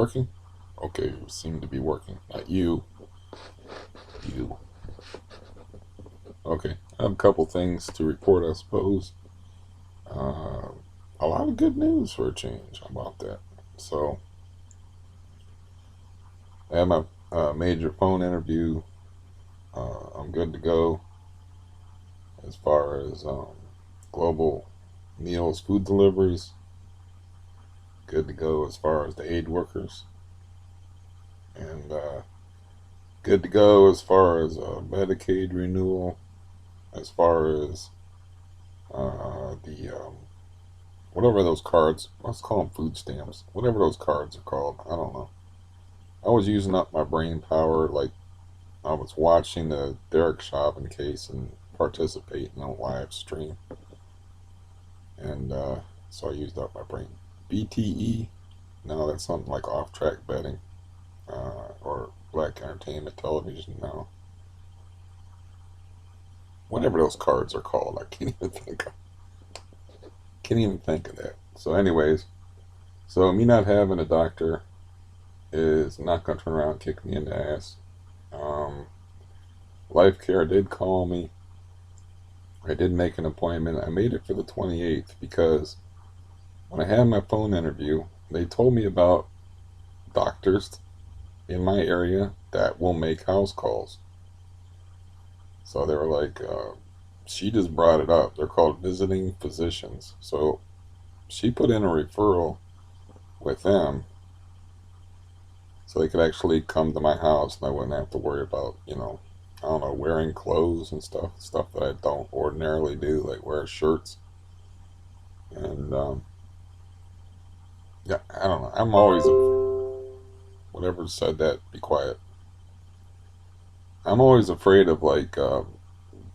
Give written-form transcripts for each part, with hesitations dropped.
working? Okay, you seem to be working. Not you. You. Okay, I have a couple things to report, I suppose. Uh, a lot of good news for a change. How about that? So, I had my major phone interview. I'm good to go as far as global meals, food deliveries. Good to go as far as the aid workers. And good to go as far as Medicaid renewal, as far as the whatever those cards, let's call them food stamps, whatever those cards are called. I don't know. I was using up my brain power, like I was watching the Derek Chauvin case and participating in a live stream, and so I used up my brain. BTE, no, that's something like off-track betting or black entertainment television. No, whatever those cards are called, I can't even think of that. So, anyways, so me not having a doctor is not going to turn around and kick me in the ass. Um, Life Care did call me. I did make an appointment. I made it for the 28th because when I had my phone interview, they told me about doctors in my area that will make house calls. So they were like, she just brought it up. They're called visiting physicians. So she put in a referral with them so they could actually come to my house and I wouldn't have to worry about, I don't know, wearing clothes and stuff that I don't ordinarily do, like wear shirts. And yeah, I don't know. I'm always, whatever said that, be quiet. I'm always afraid of like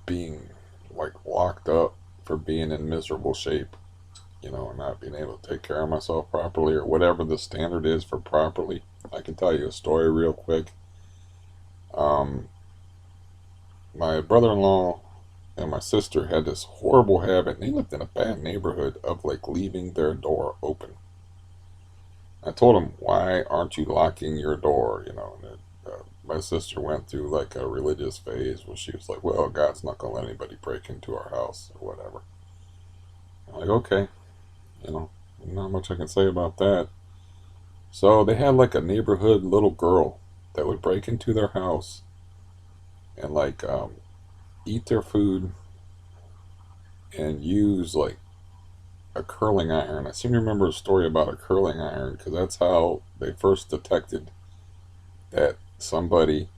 being like locked up for being in miserable shape, and not being able to take care of myself properly or whatever the standard is for properly. I can tell you a story real quick. Um, my brother-in-law and my sister had this horrible habit, and they lived in a bad neighborhood, of like leaving their door open. I told them, why aren't you locking your door? And my sister went through like a religious phase where she was like, well, God's not going to let anybody break into our house or whatever. I'm like, okay, you know, not much I can say about that. So they had like a neighborhood little girl that would break into their house and like eat their food and use like a curling iron. I seem to remember a story about a curling iron because that's how they first detected that somebody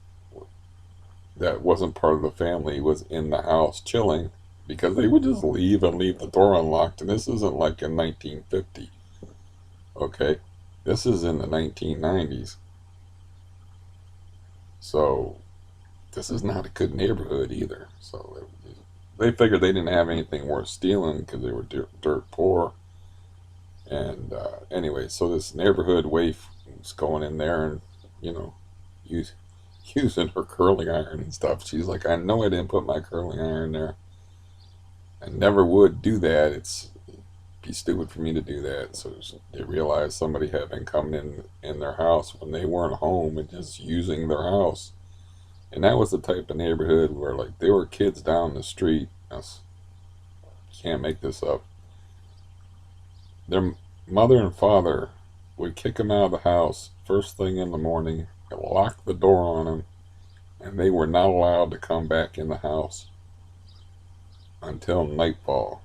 that wasn't part of the family was in the house chilling, because they would just leave and leave the door unlocked. And this isn't like in 1950, okay? This is in the 1990s. So this is not a good neighborhood either. So they figured they didn't have anything worth stealing because they were dirt poor. And anyway, so this neighborhood waif was going in there and, you know, use, using her curling iron and stuff. She's like, I know I didn't put my curling iron there. I never would do that. It'd be stupid for me to do that. So they realized somebody had been coming in their house when they weren't home and just using their house. And that was the type of neighborhood where like there were kids down the street. I can't make this up. Their mother and father would kick them out of the house first thing in the morning, lock the door on them, and they were not allowed to come back in the house until nightfall.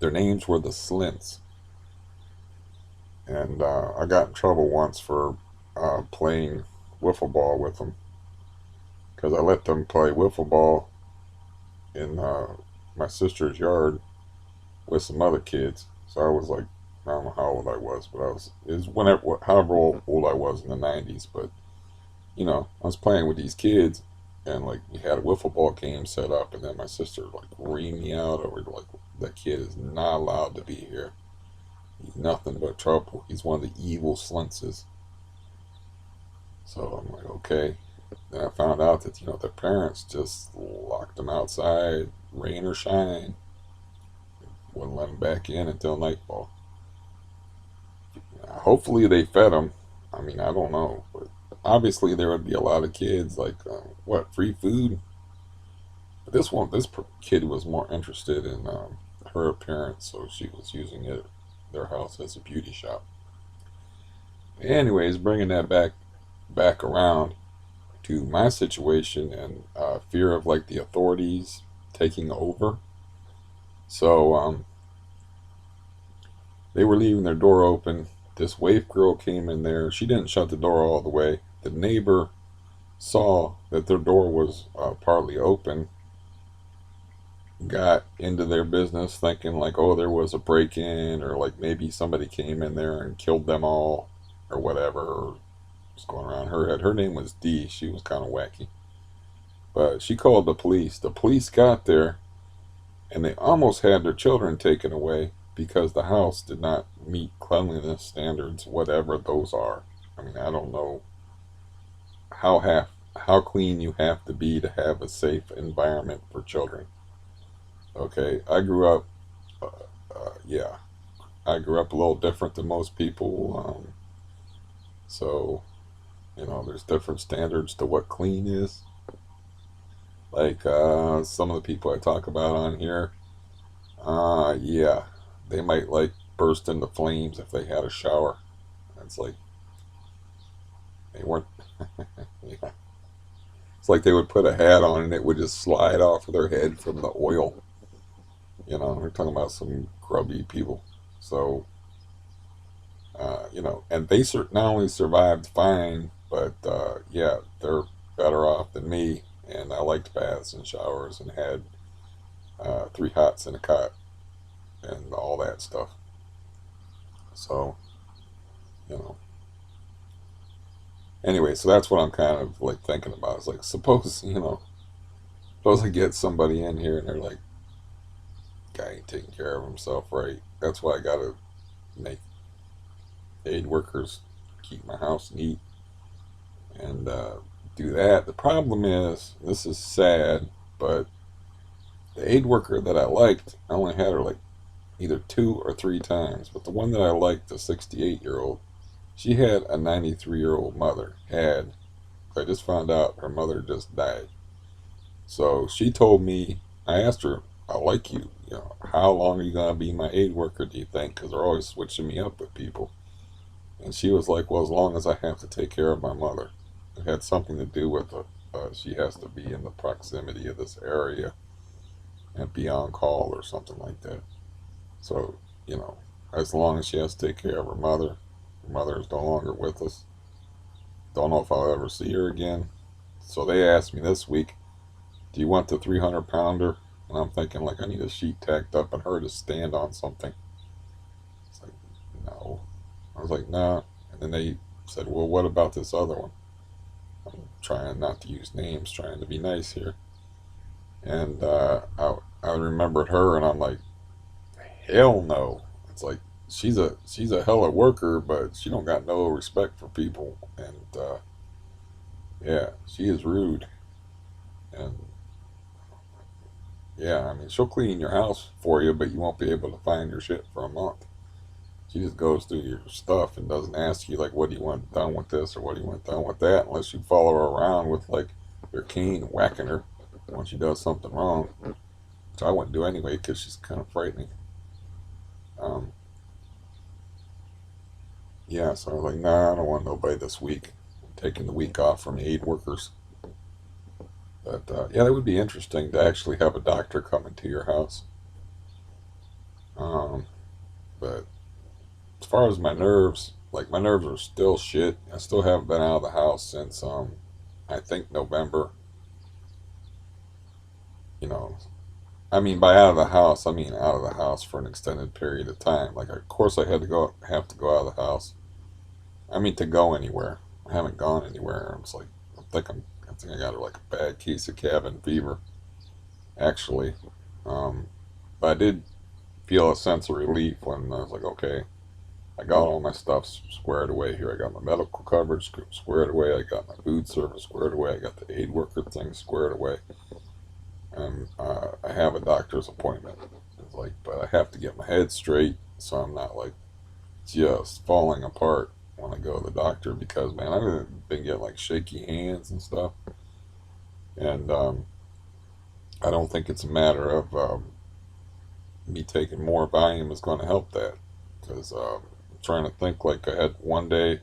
Their names were the Slints. And I got in trouble once for playing wiffle ball with them because I let them play wiffle ball in my sister's yard with some other kids. So I was like, I don't know how old I was, but it was whenever, however old I was in the 90s. But, I was playing with these kids and like we had a wiffle ball game set up, and then my sister like reamed me out over like, that kid is not allowed to be here. He's nothing but trouble. He's one of the evil Slinces. So I'm like, okay. Then I found out that, their parents just locked them outside, rain or shine. Wouldn't let them back in until nightfall. hopefully they fed them. I mean, I don't know, but obviously there would be a lot of kids like, what, free food? But this kid was more interested in her appearance, so she was using their house as a beauty shop. Anyways, bringing that back around to my situation and fear of like the authorities taking over. So they were leaving their door open. This waif girl came in there. She didn't shut the door all the way. The neighbor saw that their door was partly open, got into their business thinking like, oh, there was a break in, or like maybe somebody came in there and killed them all, or whatever, or was going around her head. Her name was Dee. She was kind of wacky. But she called the police. The police got there and they almost had their children taken away because the house did not meet cleanliness standards, whatever those are. I mean, I don't know how clean you have to be to have a safe environment for children. Okay, uh, yeah, I grew up a little different than most people. So, there's different standards to what clean is. Like some of the people I talk about on here, yeah, they might like burst into flames if they had a shower. It's like they weren't. Yeah. It's like they would put a hat on and it would just slide off of their head from the oil. We're talking about some grubby people. So, and they not only survived fine, but yeah, they're better off than me. And I liked baths and showers and had three hots and a cot and all that stuff. So, you know, anyway, so that's what I'm kind of like thinking about. It's like, suppose I get somebody in here and they're like, guy ain't taking care of himself right. That's why I gotta make aid workers keep my house neat and do that. The problem is, this is sad, but the aid worker that I liked, I only had her like either 2 or 3 times. But the one that I liked, the 68-year-old, she had a 93-year-old mother. I just found out her mother just died. So she told me, I asked her, I like you. How long are you going to be my aid worker, do you think? Because they're always switching me up with people. And she was like, well, as long as I have to take care of my mother. It had something to do with she has to be in the proximity of this area and be on call or something like that. So, as long as she has to take care of her mother is no longer with us. Don't know if I'll ever see her again. So they asked me this week, do you want the 300 pounder? And I'm thinking, like, I need a sheet tacked up and her to stand on something. It's like, no. I was like, nah. And then they said, well, what about this other one? I'm trying not to use names, trying to be nice here. And I remembered her, and I'm like, hell no. It's like she's a hella worker, but she don't got no respect for people, and yeah, she is rude. And yeah, I mean, she'll clean your house for you, but you won't be able to find your shit for a month. She just goes through your stuff and doesn't ask you like, what do you want done with this or what do you want done with that, unless you follow her around with like your cane whacking her when she does something wrong, which I wouldn't do anyway because she's kind of frightening. Um, yeah, so I was like, nah, I don't want nobody this week. I'm taking the week off from aid workers. But yeah, that would be interesting to actually have a doctor come into your house. Um, but as far as my nerves, like my nerves are still shit. I still haven't been out of the house since I think November. You know, I mean by out of the house, I mean out of the house for an extended period of time. Like of course I have to go out of the house. I mean to go anywhere. I haven't gone anywhere. I think I got like a bad case of cabin fever actually. Um, but I did feel a sense of relief when I was like, okay, I got all my stuff squared away here. I got my medical coverage squared away. I got my food service squared away. I got the aid worker thing squared away. And I have a doctor's appointment. It's like, but I have to get my head straight so I'm not like just falling apart when I go to the doctor because, man, I've been getting like shaky hands and stuff. And I don't think it's a matter of me taking more Valium is going to help that. Because I'm trying to think, like, I had one day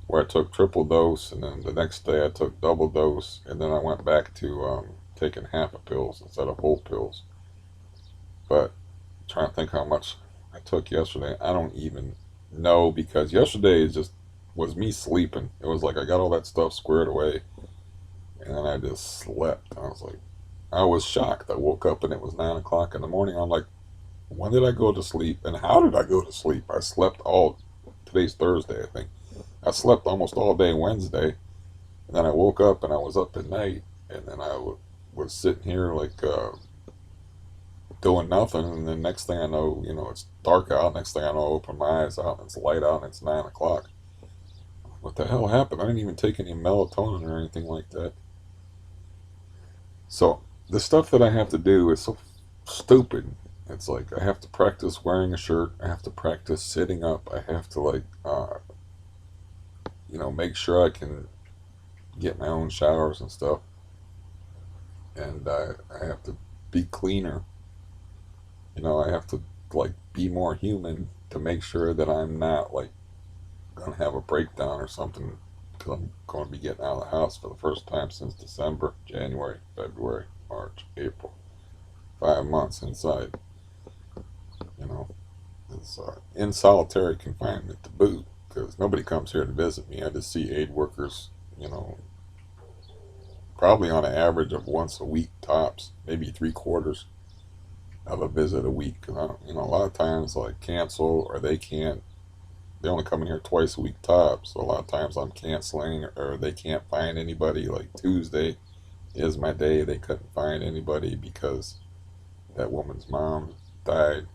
where I took triple dose, and then the next day I took double dose, and then I went back to taking half a pills instead of whole pills. But I'm trying to think how much I took yesterday. I don't even know because yesterday is just was me sleeping. It was like I got all that stuff squared away, and then I just slept. I was like, I was shocked. I woke up and it was 9 o'clock in the morning. I'm like, when did I go to sleep, and how did I go to sleep? I slept all. Today's Thursday, I think. I slept almost all day Wednesday, and then I woke up and I was up at night, and then was sitting here like doing nothing, and then next thing I know, it's dark out. Next thing I know, I open my eyes out and it's light out and it's 9 o'clock. What the hell happened? I didn't even take any melatonin or anything like that. So the stuff that I have to do is so stupid. It's like I have to practice wearing a shirt. I have to practice sitting up. I have to like, make sure I can get my own showers and stuff. And I have to be cleaner. I have to like be more human to make sure that I'm not like gonna have a breakdown or something because I'm going to be getting out of the house for the first time since December, January, February, March, April. 5 months inside. You know, it's in solitary confinement to boot because nobody comes here to visit me. I just see aid workers, you know, probably on an average of once a week tops, maybe three quarters of a visit a week. Cause a lot of times like cancel or they can't. They only come in here twice a week tops. So a lot of times I'm canceling or they can't find anybody. Like Tuesday is my day. They couldn't find anybody because that woman's mom died.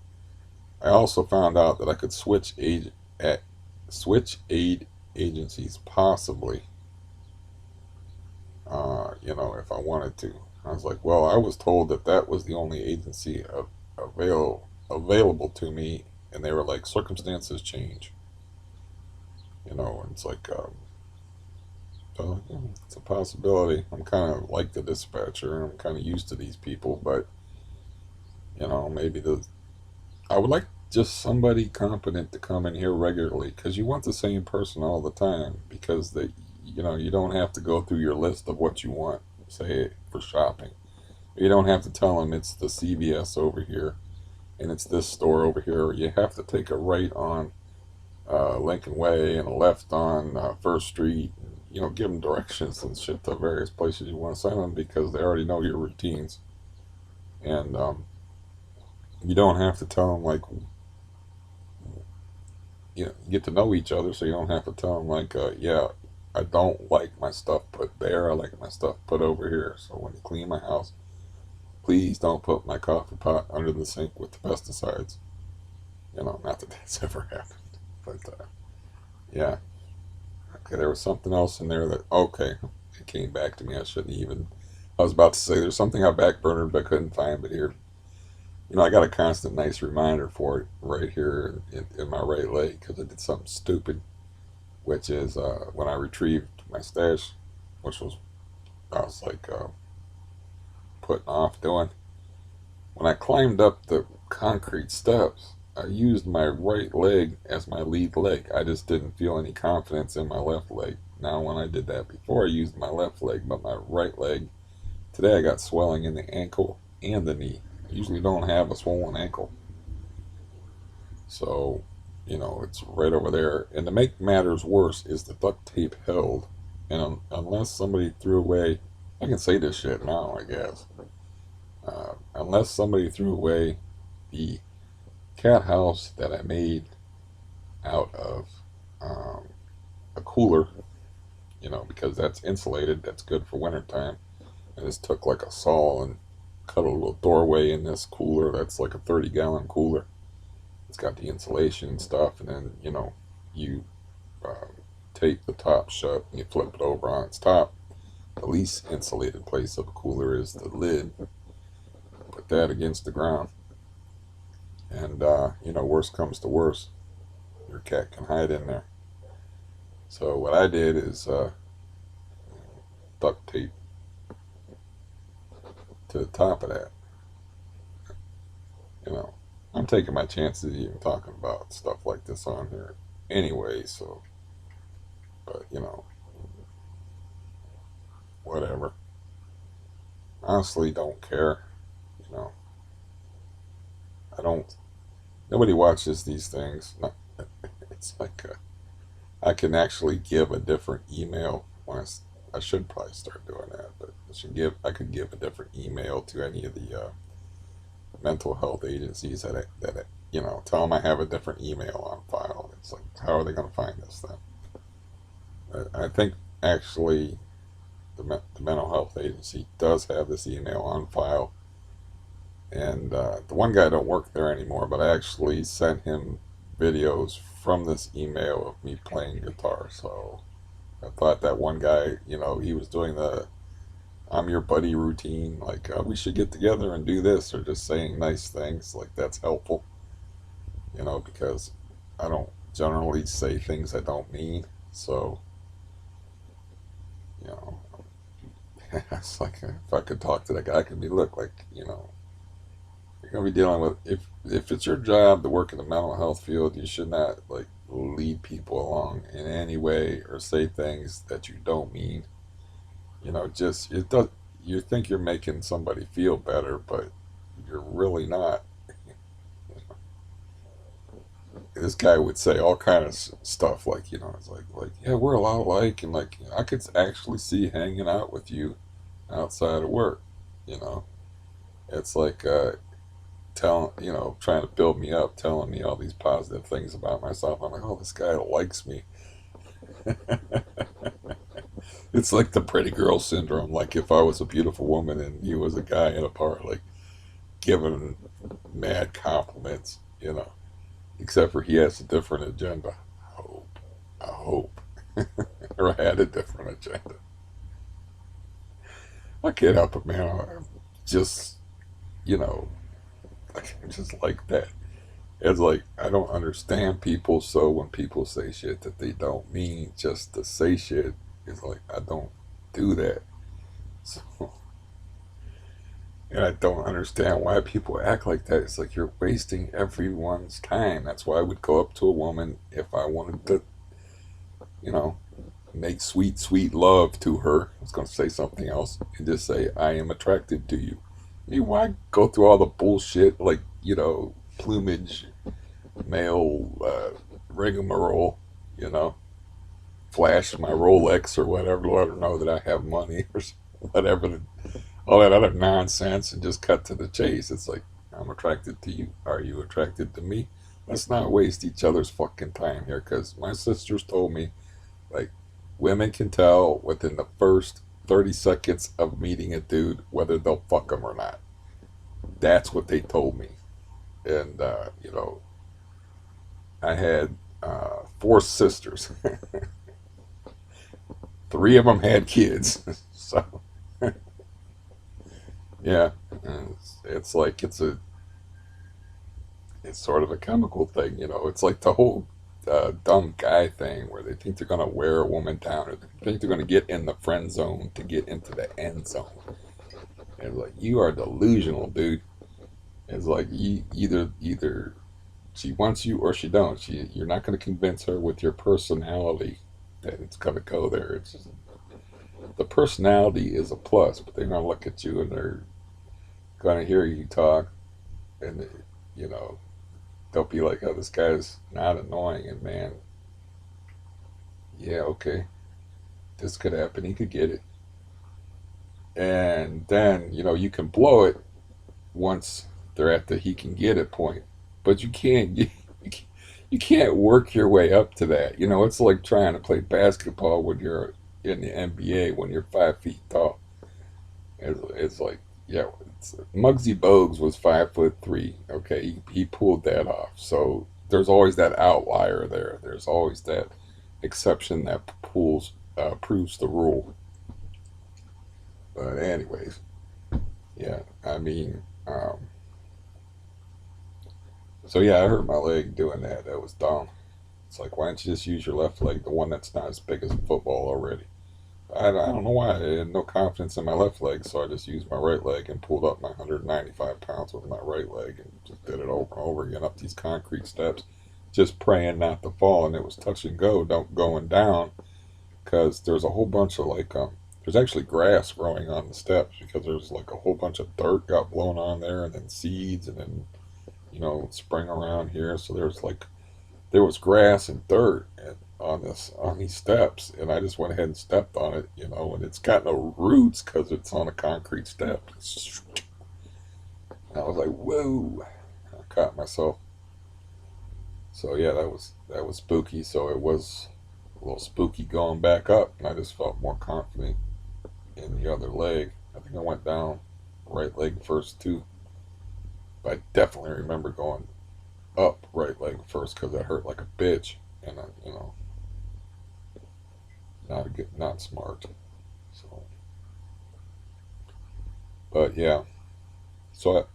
I also found out that I could switch aid agencies possibly. If I wanted to. I was like, well, I was told that that was the only agency available to me, and they were like, circumstances change. And it's like, so, it's a possibility. I'm kind of like the dispatcher. I'm kind of used to these people, but maybe I would like just somebody competent to come in here regularly because you want the same person all the time because you don't have to go through your list of what you want, say for shopping. You don't have to tell them it's the CVS over here and it's this store over here. You have to take a right on Lincoln Way and a left on First Street. Give them directions and shit to various places you want to send them because they already know your routines. And you don't have to tell them like you get to know each other, so you don't have to tell them like, yeah, I don't like my stuff put there. I like my stuff put over here. So when you clean my house, please don't put my coffee pot under the sink with the pesticides. Not that that's ever happened, but yeah. Okay, there was something else in there that okay, it came back to me. I shouldn't even. I was about to say there's something I backburnered but couldn't find, but here, I got a constant nice reminder for it right here in my right leg because I did something stupid, which is when I retrieved my stash, which I was like putting off doing. When I climbed up the concrete steps, I used my right leg as my lead leg. I just didn't feel any confidence in my left leg. Now, when I did that before, I used my left leg, but my right leg, today I got swelling in the ankle and the knee. I usually don't have a swollen ankle. So, it's right over there. And to make matters worse is the duct tape held. And unless somebody threw away, I can say this shit now, I guess. Unless somebody threw away the cat house that I made out of um, a cooler, because that's insulated, that's good for wintertime. I just took like a saw and cut a little doorway in this cooler that's like a 30-gallon cooler. It's got the insulation and stuff, and then you um, tape the top shut and you flip it over on its top. The least insulated place of a cooler is the lid. Put that against the ground, and worst comes to worst. your cat can hide in there. So what I did is duct tape to the top of that. You know, I'm taking my chances even talking about stuff like this on here anyway. So, but whatever. Honestly, don't care. You know, I don't. Nobody watches these things. No, it's like I can actually give a different email. I should probably start doing that, but I could give a different email to any of the mental health agencies tell them I have a different email on file. It's like, how are they going to find this then? I think actually the mental health agency does have this email on file, and the one guy don't work there anymore, but I actually sent him videos from this email of me playing guitar. So I thought that one guy, he was doing the "I'm your buddy" routine, like we should get together and do this, or just saying nice things, like that's helpful, because I don't generally say things I don't mean. So, you know, it's like if I could talk to that guy, I could be, look, like, you're gonna be dealing with, if it's your job to work in the mental health field, you should not like lead people along in any way or say things that you don't mean. Just it does. You think you're making somebody feel better, but you're really not. This guy would say all kind of stuff like, it's like yeah, we're a lot alike, and like I could actually see hanging out with you outside of work. You know, it's like trying to build me up, telling me all these positive things about myself. I'm like, oh, this guy likes me. It's like the pretty girl syndrome. Like if I was a beautiful woman and he was a guy in a bar, like giving mad compliments, except for he has a different agenda. I hope. Or had a different agenda. I can't help it, man. I'm just, you know, I'm just like that. It's like I don't understand people, so when people say shit that they don't mean just to say shit, it's like I don't do that. So, and I don't understand why people act like that. It's like you're wasting everyone's time. That's why I would go up to a woman if I wanted to, you know, make sweet, sweet love to her. I was going to say something else and just say, I am attracted to you. I mean, why go through all the bullshit like, plumage, male rigmarole, you know, flash my Rolex or whatever, let her know that I have money or whatever, all that other nonsense, and just cut to the chase. It's like, I'm attracted to you. Are you attracted to me? Let's not waste each other's fucking time here, because my sisters told me, like, women can tell within the first 30 seconds of meeting a dude whether they'll fuck him or not. That's what they told me. And, I had four sisters. Three of them had kids. So, yeah, it's like it's sort of a chemical thing, It's like the whole dumb guy thing where they think they're gonna wear a woman down, or they think they're gonna get in the friend zone to get into the end zone. And it's like you are delusional, dude. It's like you either she wants you or she don't. You're not gonna convince her with your personality that it's gonna go there. It's just, the personality is a plus, but they're gonna look at you and they're gonna hear you talk, and you know they'll be like, "Oh, this guy's not annoying," and man, yeah, okay, this could happen. He could get it, and then you can blow it once they're at the he can get it point, but you can't work your way up to that. It's like trying to play basketball when you're in the NBA when you're 5 feet tall. It's like, yeah, Muggsy Bogues was 5'3". Okay, he pulled that off. So there's always that outlier there. There's always that exception that proves the rule. But anyways, yeah, I mean, so yeah, I hurt my leg doing that. That was dumb. It's like, why don't you just use your left leg, the one that's not as big as a football already? I don't know why. I had no confidence in my left leg, so I just used my right leg and pulled up my 195 pounds with my right leg and just did it over and over again up these concrete steps, just praying not to fall. And it was touch and go, don't going down, because there's a whole bunch of there's actually grass growing on the steps because there's like a whole bunch of dirt got blown on there, and then seeds, and then spring around here. So there was grass and dirt on these steps, and I just went ahead and stepped on it, and it's got no roots because it's on a concrete step. And I was like, whoa! I caught myself. So yeah, that was spooky. So it was a little spooky going back up, and I just felt more confident in the other leg. I think I went down right leg first too, but I definitely remember going up right leg first because it hurt like a bitch, and not a good, not smart. So, but yeah, so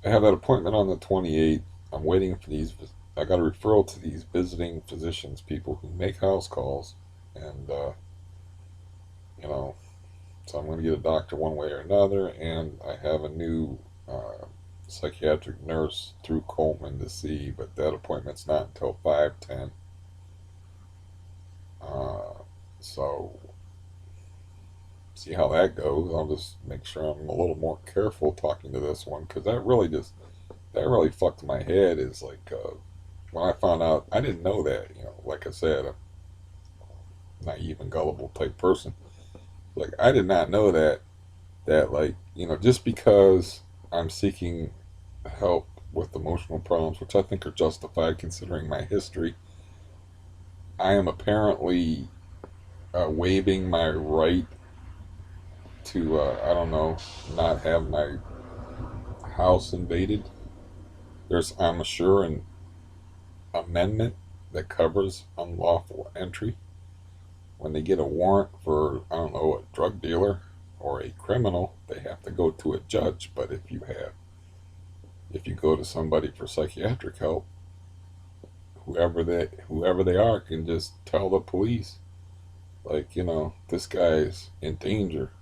I have that appointment on the 28th. I'm waiting for these. I got a referral to these visiting physicians, people who make house calls, and you know, so I'm going to get a doctor one way or another, and I have a new psychiatric nurse through Coleman to see, but that appointment's not until 5:10. Uh, so see how that goes. I'll just make sure I'm a little more careful talking to this one because that really fucked my head. Is like when I found out, I didn't know that. Like I said, I'm naive and gullible type person. Like I did not know that like just because I'm seeking help with emotional problems, which I think are justified considering my history, I am apparently waiving my right to I don't know, not have my house invaded. I'm sure an amendment that covers unlawful entry. When they get a warrant for, I don't know, a drug dealer or a criminal, they have to go to a judge. But if you go to somebody for psychiatric help, whoever they are can just tell the police, like, this guy's in danger.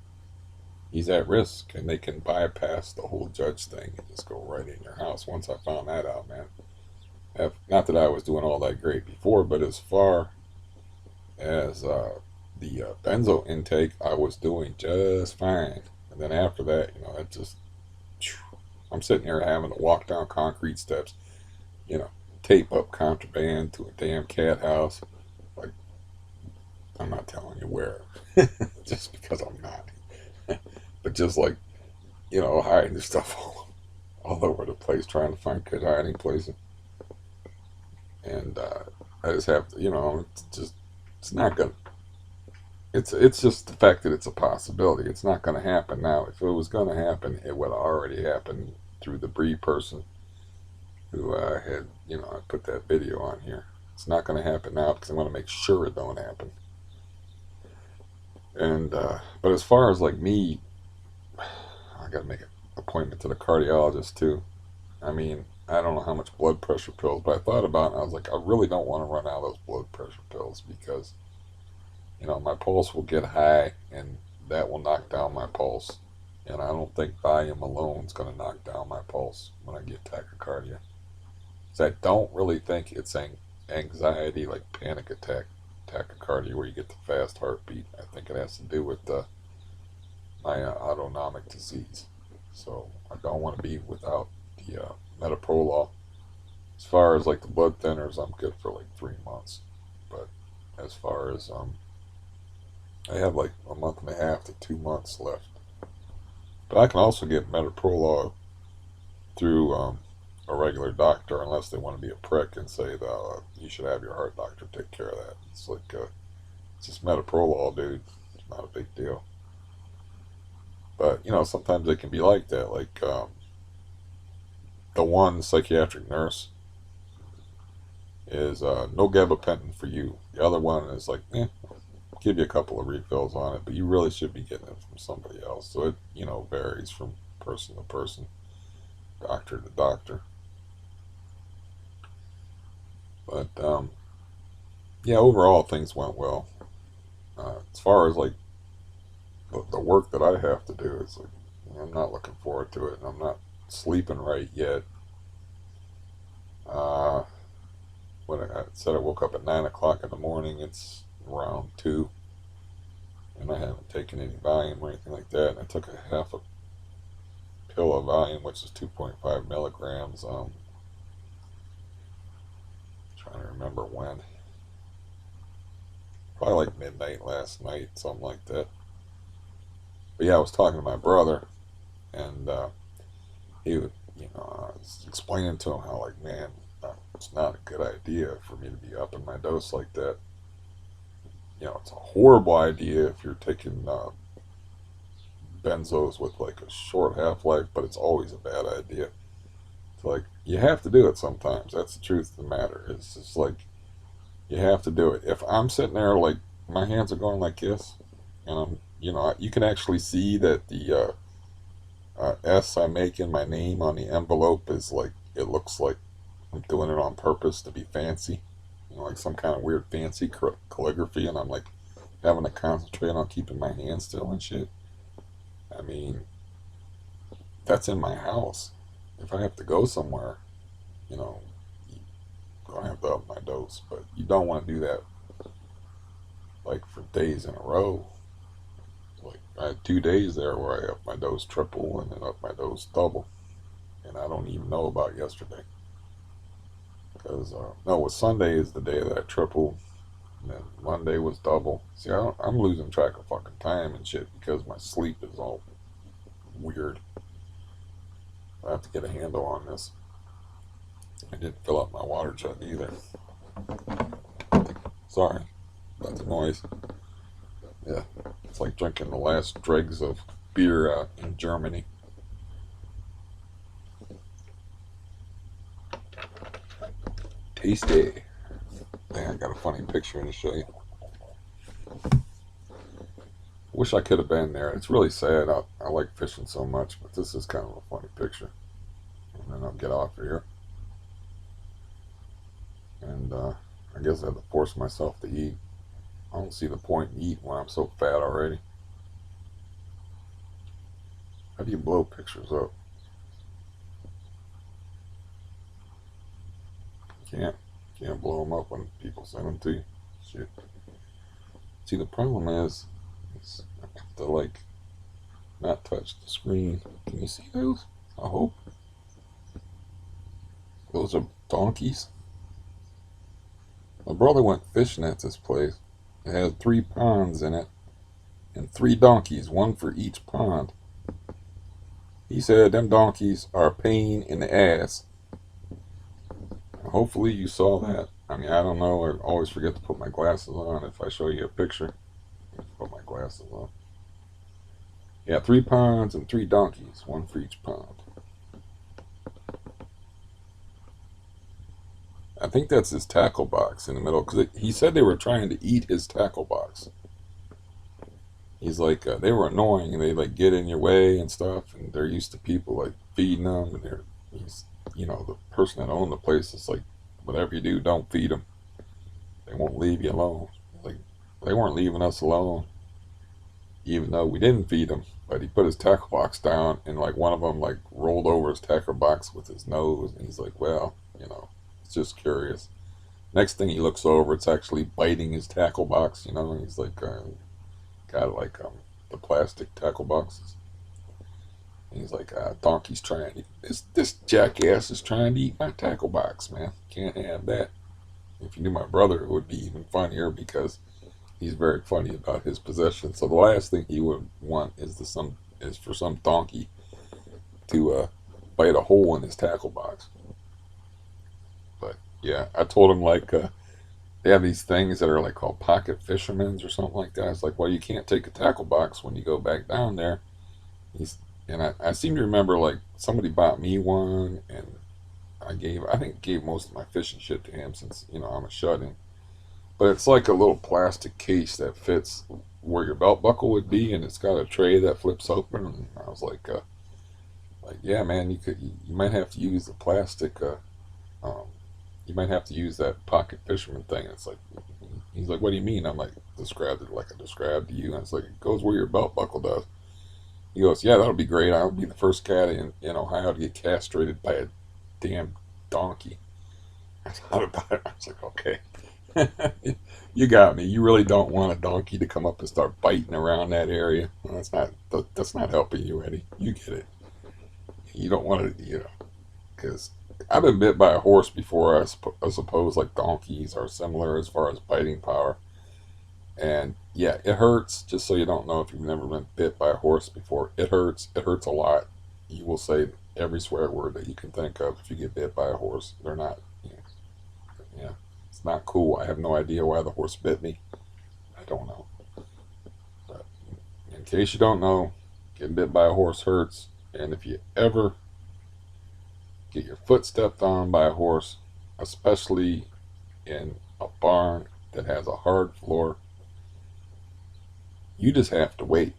He's at risk, and they can bypass the whole judge thing and just go right in your house. Once I found that out, man, not that I was doing all that great before, but as far as the benzo intake, I was doing just fine. And then after that, it just, I'm sitting here having to walk down concrete steps, you know, tape up contraband to a damn cat house. Like, I'm not telling you where, just because I'm not. But just like, hiding stuff all over the place, trying to find good hiding places. And I just have to, it's not gonna. It's just the fact that it's a possibility. It's not going to happen now. If it was going to happen, it would have already happened through the Bree person who had, I put that video on here. It's not going to happen now because I'm going to make sure it don't happen. And but as far as like me, I got to make an appointment to the cardiologist too. I mean, I don't know how much blood pressure pills, but I thought about it and I was like, I really don't want to run out of those blood pressure pills because my pulse will get high and that will knock down my pulse. And I don't think Valium alone is going to knock down my pulse when I get tachycardia. So I don't really think it's anxiety, like panic attack tachycardia, where you get the fast heartbeat. I think it has to do with my autonomic disease. So I don't want to be without the metoprolol. As far as like the blood thinners, I'm good for like 3 months. But as far as I have like a month and a half to 2 months left. But I can also get metoprolol through a regular doctor, unless they want to be a prick and say that you should have your heart doctor take care of that. It's like it's just metoprolol, dude. It's not a big deal. But sometimes it can be like that. Like the one psychiatric nurse is no gabapentin for you. The other one is like, give you a couple of refills on it, but you really should be getting it from somebody else. So it, varies from person to person, doctor to doctor. But yeah, overall things went well. As far as like the work that I have to do, it's like I'm not looking forward to it, and I'm not sleeping right yet. Uh, when I said I woke up at 9 o'clock in the morning, it's around 2, and I haven't taken any Valium or anything like that. And I took a half a pill of Valium, which is 2.5 milligrams. Trying to remember when, probably like midnight last night, something like that. But yeah, I was talking to my brother, and he would, I was explaining to him how, like, man, it's not a good idea for me to be upping my dose like that. It's a horrible idea if you're taking benzos with like a short half life, but it's always a bad idea. It's like you have to do it sometimes. That's the truth of the matter. It's just like you have to do it. If I'm sitting there like my hands are going like this, and you can actually see that the S I make in my name on the envelope is like it looks like I'm doing it on purpose to be fancy, like some kind of weird fancy calligraphy, and I'm like having to concentrate on keeping my hands still and shit. I mean, that's in my house. If I have to go somewhere, you know, you're gonna have to up my dose, but you don't want to do that like for days in a row. Like I had 2 days there where I upped my dose triple and then up my dose double, and I don't even know about yesterday because no, it was Sunday is the day that I tripled, and then Monday was double. See, I'm losing track of fucking time and shit because my sleep is all weird. I have to get a handle on this. I didn't fill up my water jug either. Sorry about the noise. Yeah, it's like drinking the last dregs of beer out in Germany. Tasty. Dang, I got a funny picture to show you. Wish I could have been there. It's really sad. I like fishing so much, but this is kind of a funny picture. And then I'll get off of here. And I guess I have to force myself to eat. I don't see the point in eating when I'm so fat already. How do you blow pictures up? Can't. Can't blow them up when people send them to you. Shit. See, the problem is I have to like not touch the screen. Can you see those? I hope. Those are donkeys. My brother went fishing at this place. It had 3 ponds in it and 3 donkeys, one for each pond. He said them donkeys are a pain in the ass. Hopefully you saw that. I mean, I don't know. I always forget to put my glasses on if I show you a picture. Put my glasses on. Yeah, 3 ponds and 3 donkeys, one for each pond. I think that's his tackle box in the middle because he said they were trying to eat his tackle box. He's like they were annoying and they like get in your way and stuff, and they're used to people like feeding them, and he's the person that owned the place is like, whatever you do, don't feed them. They won't leave you alone. Like they weren't leaving us alone, even though we didn't feed him. But he put his tackle box down, and like one of them like rolled over his tackle box with his nose, and he's like, well, it's just curious. Next thing he looks over, it's actually biting his tackle box. And he's like, got like the plastic tackle boxes. And he's like, donkey's trying to, this jackass is trying to eat my tackle box, man. Can't have that. If you knew my brother, it would be even funnier because he's very funny about his possessions. So the last thing he would want is for some donkey to bite a hole in his tackle box. But yeah, I told him like they have these things that are like called pocket fishermen's or something like that. It's like, well, you can't take a tackle box when you go back down there. He's and I seem to remember like somebody bought me one, and I think gave most of my fishing shit to him since I'm a shut-in. But it's like a little plastic case that fits where your belt buckle would be, and it's got a tray that flips open. And I was like, yeah, man, you might have to use the plastic um, You might have to use that pocket fisherman thing. It's like, he's like, what do you mean? I'm like, described it like I described to you. And it's like, it goes where your belt buckle does. He goes, yeah, that'll be great. I'll be the first cat in Ohio to get castrated by a damn donkey. I thought about it. I was like, okay. You got me. You really don't want a donkey to come up and start biting around that area. Well, that's not helping you, Eddie. You get it. You don't want to, because I've been bit by a horse before. I suppose like donkeys are similar as far as biting power. And yeah, it hurts. Just so you don't know, if you've never been bit by a horse before, it hurts. It hurts a lot. You will say every swear word that you can think of if you get bit by a horse. They're not, yeah, it's not cool. I have no idea why the horse bit me. I don't know. But in case you don't know, getting bit by a horse hurts. And if you ever get your foot stepped on by a horse, especially in a barn that has a hard floor, you just have to wait.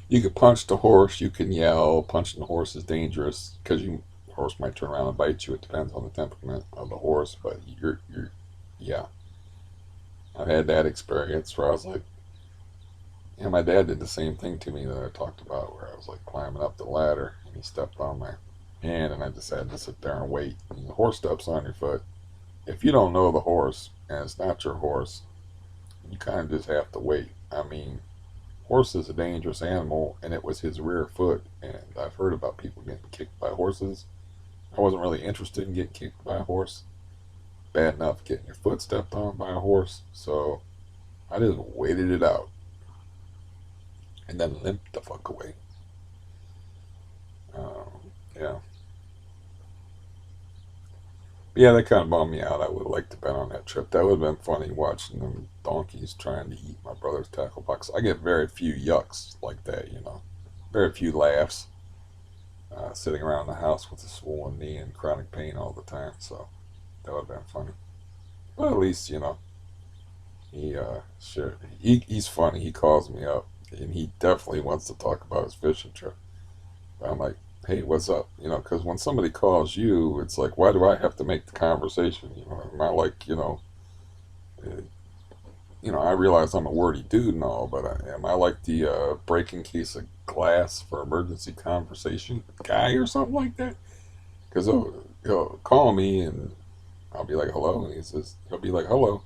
You can punch the horse, you can yell. Punching the horse is dangerous because the horse might turn around and bite you. It depends on the temperament of the horse, but yeah. I've had that experience where I was like, yeah, my dad did the same thing to me that I talked about, where I was like climbing up the ladder and he stepped on my hand, and I just had to sit there and wait. And the horse steps on your foot. If you don't know the horse and it's not your horse, you kind of just have to wait. I mean, horse is a dangerous animal, and it was his rear foot. And I've heard about people getting kicked by horses. I wasn't really interested in getting kicked by a horse. Bad enough getting your foot stepped on by a horse. So I just waited it out and then limped the fuck away. Yeah. But yeah, that kind of bummed me out. I would have liked to have been on that trip. That would have been funny watching them donkeys trying to eat my brother's tackle box. I get very few yucks like that. Very few laughs. Sitting around the house with a swollen knee and chronic pain all the time. So that would have been funny. But at least, he's funny. He calls me up and he definitely wants to talk about his fishing trip. But I'm like, hey, what's up? Because when somebody calls you, it's like, why do I have to make the conversation? Am I like, uh, I realize I'm a wordy dude and all, but am I like the breaking case of glass for emergency conversation guy or something like that? Because he'll call me and I'll be like, hello, and he'll be like, hello,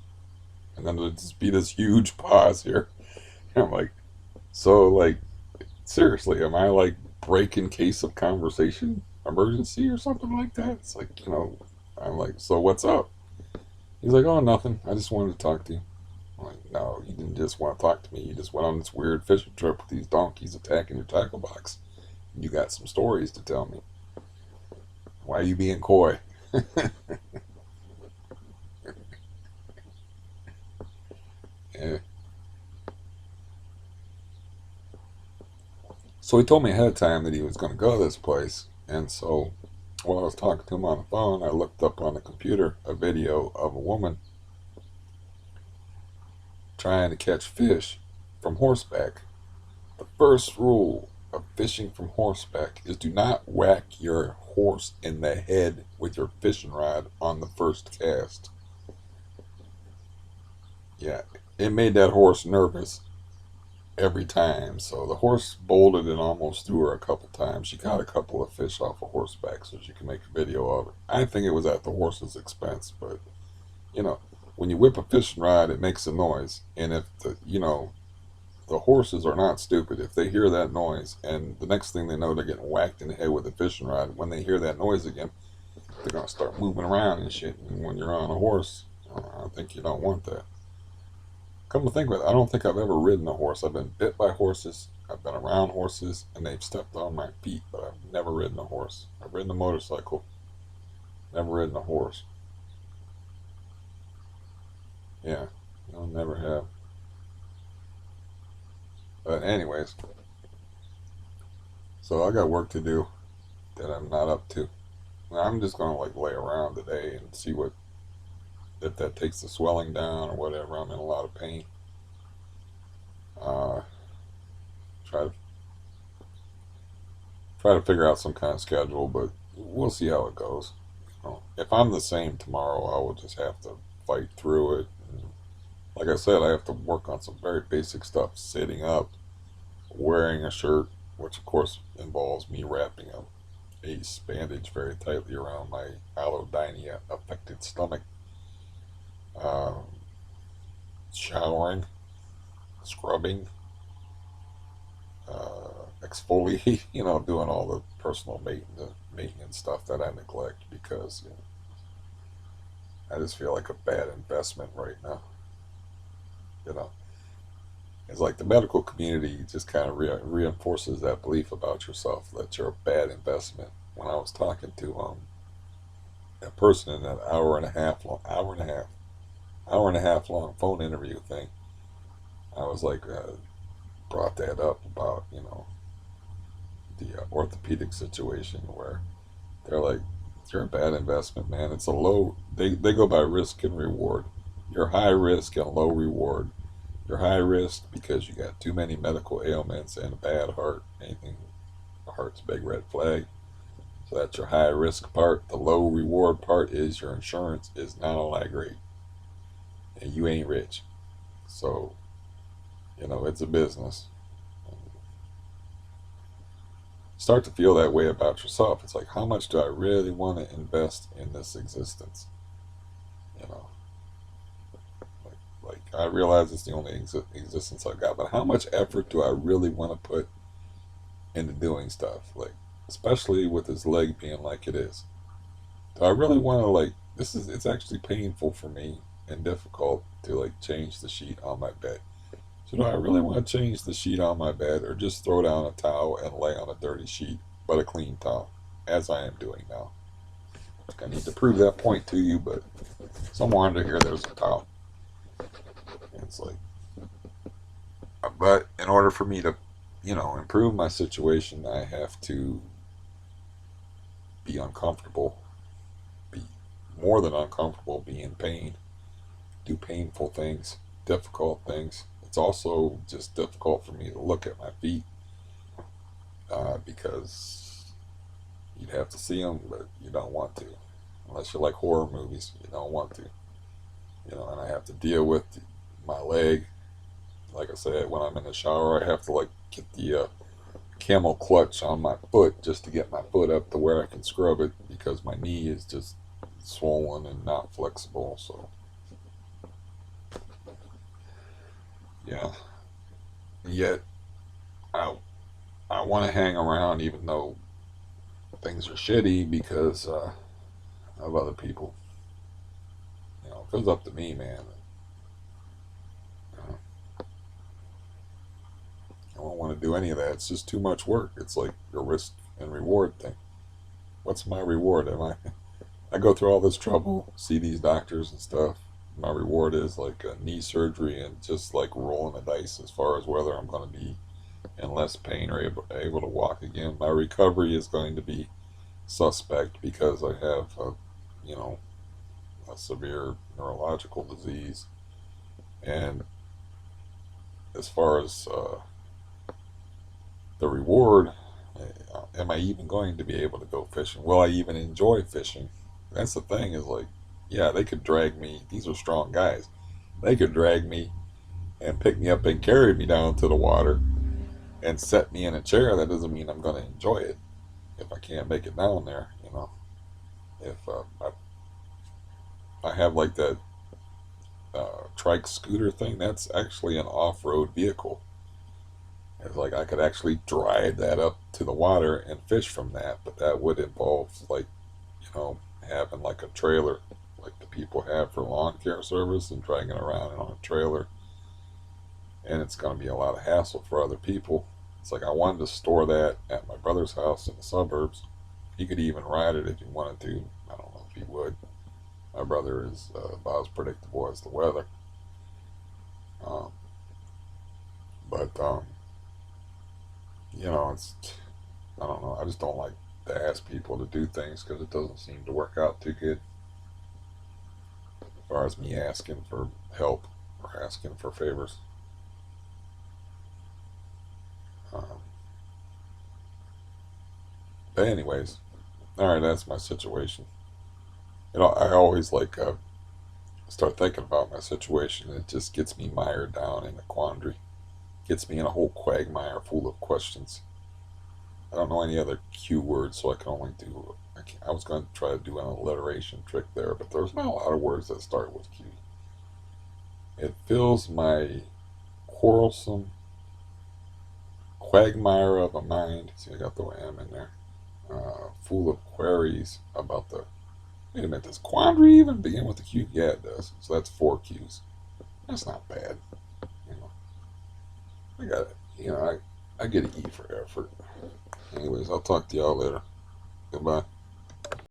and then it'll just be this huge pause here. And I'm like, so like, seriously, am I like breaking case of conversation emergency or something like that? It's like, I'm like, so what's up? He's like, oh, nothing. I just wanted to talk to you. I'm like, no, you didn't just want to talk to me. You just went on this weird fishing trip with these donkeys attacking your tackle box. You got some stories to tell me. Why are you being coy? Yeah. So he told me ahead of time that he was going to go to this place. And so while I was talking to him on the phone, I looked up on the computer a video of a woman trying to catch fish from horseback. The first rule of fishing from horseback is do not whack your horse in the head with your fishing rod on the first cast. Yeah, it made that horse nervous every time. So the horse bolted and almost threw her a couple times. She caught a couple of fish off of horseback so she can make a video of it. I think it was at the horse's expense, but you know, when you whip a fishing rod, it makes a noise, and if the horses are not stupid. If they hear that noise, and the next thing they know, they're getting whacked in the head with a fishing rod. When they hear that noise again, they're gonna start moving around and shit. And when you're on a horse, I think you don't want that. Come to think of it, I don't think I've ever ridden a horse. I've been bit by horses. I've been around horses, and they've stepped on my feet, but I've never ridden a horse. I've ridden a motorcycle, never ridden a horse. Yeah, no, never have. But anyways, so I got work to do that I'm not up to. I'm just gonna like lay around today and see what if that takes the swelling down or whatever. I'm in a lot of pain. Uh, try to try to figure out some kind of schedule, but we'll see how it goes. if I'm the same tomorrow, I will just have to fight through it. And like I said, I have to work on some very basic stuff: sitting up, wearing a shirt, which of course involves me wrapping a ace bandage very tightly around my allodynia affected stomach, um, showering, scrubbing, exfoliate, doing all the personal maintenance stuff that I neglect because I just feel like a bad investment right now. You know, it's like the medical community just kind of reinforces that belief about yourself that you're a bad investment. When I was talking to a person in that hour and a half long phone interview thing, I was like, brought that up about the orthopedic situation where they're like, you're a bad investment, man. It's a low. They go by risk and reward. You're high risk and low reward. You're high risk because you got too many medical ailments and a bad heart. Anything, a heart's a big red flag. So that's your high risk part. The low reward part is your insurance is not all that great, and you ain't rich. So it's a business. Start to feel that way about yourself. It's like, how much do I really want to invest in this existence? You know, like I realize it's the only existence I've got, but how much effort do I really want to put into doing stuff? Like, especially with this leg being like it is. Do I really want to like? It's actually painful for me and difficult to like change the sheet on my bed. So do I really want to change the sheet on my bed or just throw down a towel and lay on a dirty sheet, but a clean towel, as I am doing now? I need to prove that point to you, but somewhere under here there's a towel. And it's like, but in order for me to, improve my situation, I have to be uncomfortable, be more than uncomfortable, be in pain, do painful things, difficult things. It's also just difficult for me to look at my feet because you'd have to see them, but you don't want to. Unless you like horror movies, you don't want to. And I have to deal with my leg. Like I said, when I'm in the shower, I have to like get the camel clutch on my foot just to get my foot up to where I can scrub it because my knee is just swollen and not flexible. So yeah, yet I want to hang around even though things are shitty because of other people. If it was up to me, man, uh, I don't want to do any of that. It's just too much work. It's like a risk and reward thing. What's my reward? I go through all this trouble, see these doctors and stuff. My reward is like a knee surgery and just like rolling the dice as far as whether I'm going to be in less pain or able to walk again. My recovery is going to be suspect because I have you know, a severe neurological disease. And as far as the reward, am I even going to be able to go fishing? Will I even enjoy fishing? That's the thing is like, yeah, they could drag me. These are strong guys. They could drag me and pick me up and carry me down to the water and set me in a chair. That doesn't mean I'm going to enjoy it if I can't make it down there. If I have like that trike scooter thing, that's actually an off-road vehicle. It's like I could actually drive that up to the water and fish from that, but that would involve like, having like a trailer like the people have for lawn care service and dragging it around on a trailer. And it's going to be a lot of hassle for other people. It's like I wanted to store that at my brother's house in the suburbs. He could even ride it if he wanted to. I don't know if he would. My brother is about as predictable as the weather. Um, but it's I don't know. I just don't like to ask people to do things because it doesn't seem to work out too good. As far as me asking for help or asking for favors. Um, but anyways, all right, that's my situation. I always like start thinking about my situation. It just gets me mired down in a quandary. Gets me in a whole quagmire full of questions. I don't know any other Q words, so I can only do. I was going to try to do an alliteration trick there, but there's not a lot of words that start with Q. It fills my quarrelsome quagmire of a mind. See, I got the M in there. Full of queries about the. Wait a minute, does quandary even begin with a Q? Yeah, it does. So that's four Qs. That's not bad. You know, I got it. I get an E for effort. Anyways, I'll talk to y'all later. Goodbye.